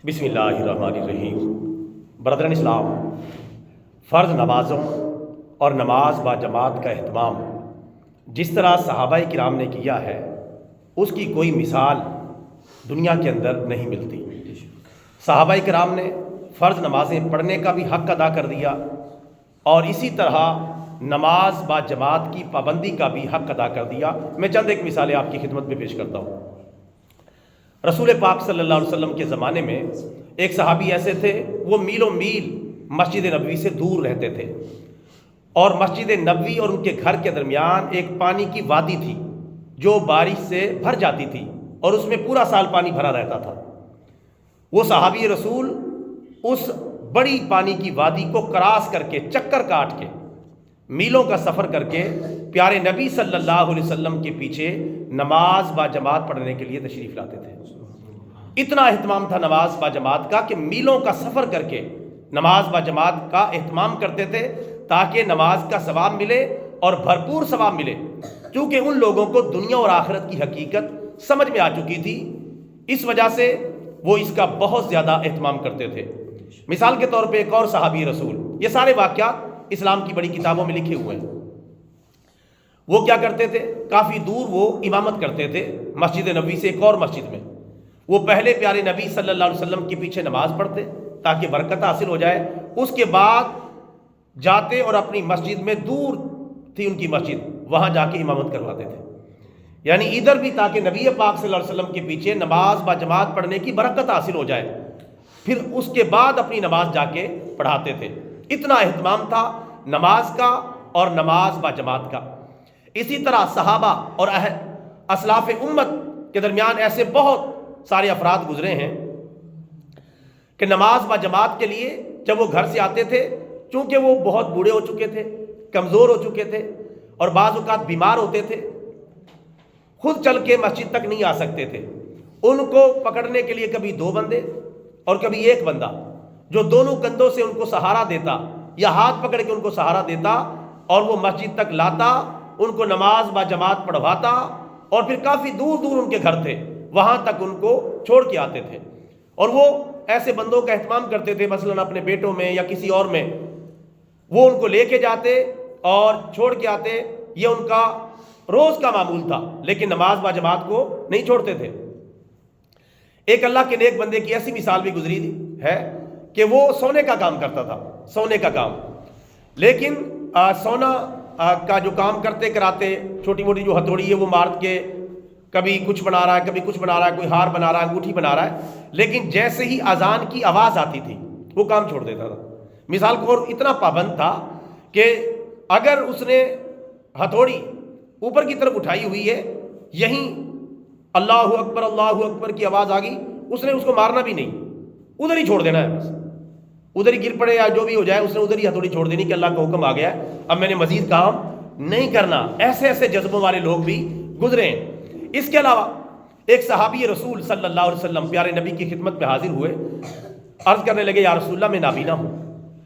بسم اللہ الرحمن الرحیم۔ برادران اسلام، فرض نمازوں اور نماز با جماعت کا اہتمام جس طرح صحابہ کرام نے کیا ہے اس کی کوئی مثال دنیا کے اندر نہیں ملتی۔ صحابہ کرام نے فرض نمازیں پڑھنے کا بھی حق ادا کر دیا اور اسی طرح نماز با جماعت کی پابندی کا بھی حق ادا کر دیا۔ میں چند ایک مثالیں آپ کی خدمت میں پیش کرتا ہوں۔ رسول پاک صلی اللہ علیہ وسلم کے زمانے میں ایک صحابی ایسے تھے، وہ میلوں میل مسجد نبوی سے دور رہتے تھے اور مسجد نبوی اور ان کے گھر کے درمیان ایک پانی کی وادی تھی جو بارش سے بھر جاتی تھی اور اس میں پورا سال پانی بھرا رہتا تھا۔ وہ صحابی رسول اس بڑی پانی کی وادی کو کراس کر کے، چکر کاٹ کے، میلوں کا سفر کر کے پیارے نبی صلی اللہ علیہ وسلم کے پیچھے نماز با جماعت پڑھنے کے لیے تشریف لاتے تھے۔ اتنا اہتمام تھا نماز با جماعت کا کہ میلوں کا سفر کر کے نماز با جماعت کا اہتمام کرتے تھے تاکہ نماز کا ثواب ملے اور بھرپور ثواب ملے، کیونکہ ان لوگوں کو دنیا اور آخرت کی حقیقت سمجھ میں آ چکی تھی، اس وجہ سے وہ اس کا بہت زیادہ اہتمام کرتے تھے۔ مثال کے طور پہ ایک اور صحابی رسول، یہ سارے واقعات اسلام کی بڑی کتابوں میں لکھے ہوئے ہیں، وہ کیا کرتے تھے؟ کافی دور وہ امامت کرتے تھے مسجد نبوی سے ایک اور مسجد میں۔ وہ پہلے پیارے نبی صلی اللہ علیہ وسلم کے پیچھے نماز پڑھتے تاکہ برکت حاصل ہو جائے، اس کے بعد جاتے اور اپنی مسجد میں، دور تھی ان کی مسجد، وہاں جا کے امامت کرواتے تھے، یعنی ادھر بھی تاکہ نبی پاک صلی اللہ علیہ وسلم کے پیچھے نماز با جماعت پڑھنے کی برکت حاصل ہو جائے، پھر اس کے بعد اپنی نماز جا کے پڑھاتے تھے۔ اتنا اہتمام تھا نماز کا اور نماز با جماعت کا۔ اسی طرح صحابہ اور اسلاف امت کے درمیان ایسے بہت سارے افراد گزرے ہیں کہ نماز با جماعت کے لیے جب وہ گھر سے آتے تھے، چونکہ وہ بہت بوڑھے ہو چکے تھے، کمزور ہو چکے تھے اور بعض اوقات بیمار ہوتے تھے، خود چل کے مسجد تک نہیں آ سکتے تھے، ان کو پکڑنے کے لیے کبھی 2 بندے اور کبھی 1 بندہ جو دونوں کندھوں سے ان کو سہارا دیتا یا ہاتھ پکڑ کے ان کو سہارا دیتا اور وہ مسجد تک لاتا، ان کو نماز با جماعت پڑھواتا اور پھر کافی دور دور ان کے گھر تھے، وہاں تک ان کو چھوڑ کے آتے تھے۔ اور وہ ایسے بندوں کا اہتمام کرتے تھے، مثلاً اپنے بیٹوں میں یا کسی اور میں، وہ ان کو لے کے جاتے اور چھوڑ کے آتے، یہ ان کا روز کا معمول تھا، لیکن نماز با جماعت کو نہیں چھوڑتے تھے۔ ایک اللہ کے نیک بندے کی ایسی مثال بھی گزری ہے کہ وہ سونے کا کام کرتا تھا، سونے کا کام، لیکن سونا کا جو کام کرتے کراتے، چھوٹی موٹی جو ہتھوڑی ہے وہ مار کے کبھی کچھ بنا رہا ہے، کبھی کچھ بنا رہا ہے، کوئی ہار بنا رہا ہے، انگوٹھی بنا رہا ہے، لیکن جیسے ہی اذان کی آواز آتی تھی وہ کام چھوڑ دیتا تھا۔ مثال کو اور اتنا پابند تھا کہ اگر اس نے ہتھوڑی اوپر کی طرف اٹھائی ہوئی ہے، یہیں اللہ اکبر کی آواز آ گئی، اس نے اس کو مارنا بھی نہیں، ادھر ہی چھوڑ دینا ہے، بس ادھر ہی گر پڑے یا جو بھی ہو جائے، اس نے ادھر ہی ہتھوڑی چھوڑ دینی کہ اللہ کا حکم آ گیا ہے، اب میں نے مزید کام نہیں کرنا۔ ایسے ایسے جذبوں والے لوگ بھی گزرے ہیں۔ اس کے علاوہ ایک صحابی رسول صلی اللہ علیہ وسلم پیارے نبی کی خدمت میں حاضر ہوئے، عرض کرنے لگے، یا رسول اللہ میں نابینا ہوں،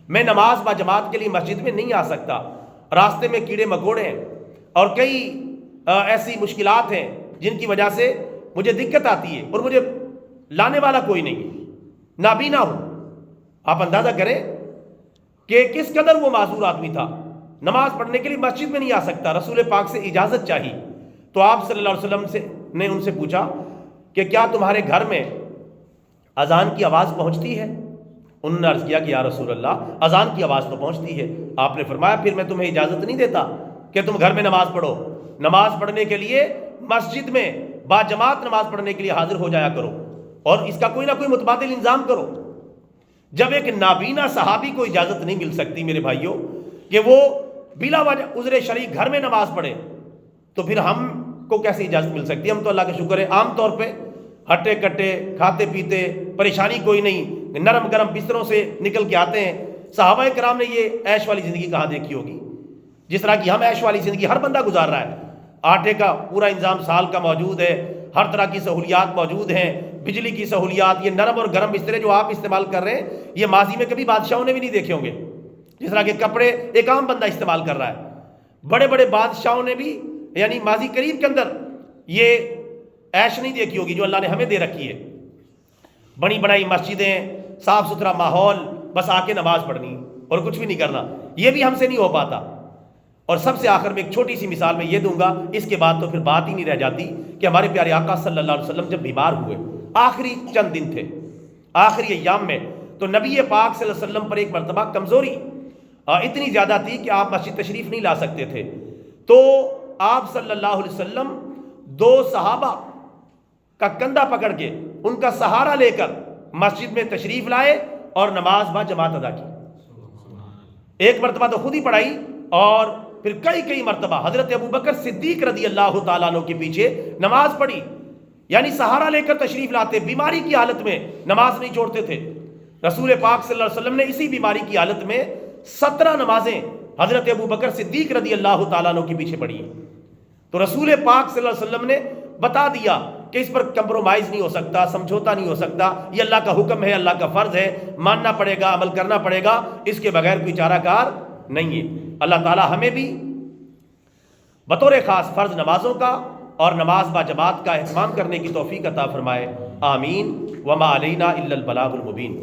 میں نماز با جماعت کے لیے مسجد میں نہیں آ سکتا، راستے میں کیڑے مکوڑے ہیں اور کئی ایسی مشکلات ہیں جن کی وجہ سے مجھے دقت آتی ہے اور مجھے لانے والا کوئی نہیں، نابینا ہوں۔ آپ اندازہ کریں کہ کس قدر وہ معذور آدمی تھا، نماز پڑھنے کے لیے مسجد میں نہیں آ سکتا، رسول پاک سے اجازت چاہی۔ تو آپ صلی اللہ علیہ وسلم نے ان سے پوچھا کہ کیا تمہارے گھر میں اذان کی آواز پہنچتی ہے؟ انہوں نے عرض کیا کہ یا رسول اللہ اذان کی آواز تو پہنچتی ہے۔ آپ نے فرمایا پھر میں تمہیں اجازت نہیں دیتا کہ تم گھر میں نماز پڑھو، نماز پڑھنے کے لیے مسجد میں با جماعت نماز پڑھنے کے لیے حاضر ہو جایا کرو اور اس کا کوئی نہ کوئی متبادل انتظام کرو۔ جب ایک نابینا صحابی کو اجازت نہیں مل سکتی میرے بھائیوں کہ وہ بلا وجہ عذر شرعی گھر میں نماز پڑھے، تو پھر ہم کو کیسے اجازت مل سکتی ہے؟ ہم تو اللہ کا شکر ہے عام طور پہ ہٹے کٹے، کھاتے پیتے، پریشانی کوئی نہیں، نرم گرم بستروں سے نکل کے آتے ہیں۔ صحابہ کرام نے یہ عیش والی زندگی کہاں دیکھی ہوگی جس طرح کی ہم عیش والی زندگی ہر بندہ گزار رہا ہے۔ آٹے کا پورا انتظام سال کا موجود ہے، ہر طرح کی سہولیات موجود ہیں، بجلی کی سہولیات، یہ نرم اور گرم بسترے جو آپ استعمال کر رہے ہیں یہ ماضی میں کبھی بادشاہوں نے بھی نہیں دیکھے ہوں گے۔ جس طرح کے کپڑے ایک عام بندہ استعمال کر رہا ہے، بڑے بڑے بادشاہوں نے بھی یعنی ماضی قریب کے اندر یہ عیش نہیں دیکھی ہوگی جو اللہ نے ہمیں دے رکھی ہے۔ بڑی بڑی مسجدیں، صاف ستھرا ماحول، بس آ کے نماز پڑھنی اور کچھ بھی نہیں کرنا، یہ بھی ہم سے نہیں ہو پاتا۔ اور سب سے آخر میں ایک چھوٹی سی مثال میں یہ دوں گا، اس کے بعد تو پھر بات ہی نہیں رہ جاتی، کہ ہمارے پیارے آقا صلی اللہ علیہ وسلم جب بیمار ہوئے، آخری چند دن تھے، آخری ایام میں، تو نبی پاک صلی اللہ علیہ وسلم پر ایک مرتبہ کمزوری اتنی زیادہ تھی کہ آپ مسجد تشریف نہیں لا سکتے تھے۔ تو آپ صلی اللہ علیہ وسلم دو صحابہ کا کندھا پکڑ کے، ان کا سہارا لے کر مسجد میں تشریف لائے اور نماز با جماعت ادا کی۔ ایک مرتبہ تو خود ہی پڑھائی، اور پھر کئی مرتبہ حضرت ابوبکر صدیق رضی اللہ تعالیٰ عنہ کے پیچھے نماز پڑھی، یعنی سہارا لے کر تشریف لاتے، بیماری کی حالت میں نماز نہیں چھوڑتے تھے۔ رسول پاک صلی اللہ علیہ وسلم نے اسی بیماری کی حالت میں 17 نمازیں حضرت ابوبکر صدیق رضی اللہ تعالیٰ عنہ کے پیچھے پڑھی۔ تو رسول پاک صلی اللہ علیہ وسلم نے بتا دیا کہ اس پر کمپرومائز نہیں ہو سکتا، سمجھوتا نہیں ہو سکتا، یہ اللہ کا حکم ہے، اللہ کا فرض ہے، ماننا پڑے گا، عمل کرنا پڑے گا، اس کے بغیر کوئی چارہ کار نہیں ہے۔ اللہ تعالیٰ ہمیں بھی بطور خاص فرض نمازوں کا اور نماز با جماعت کا اہتمام کرنے کی توفیق عطا فرمائے، آمین۔ وما علینا الا البلاغ المبین۔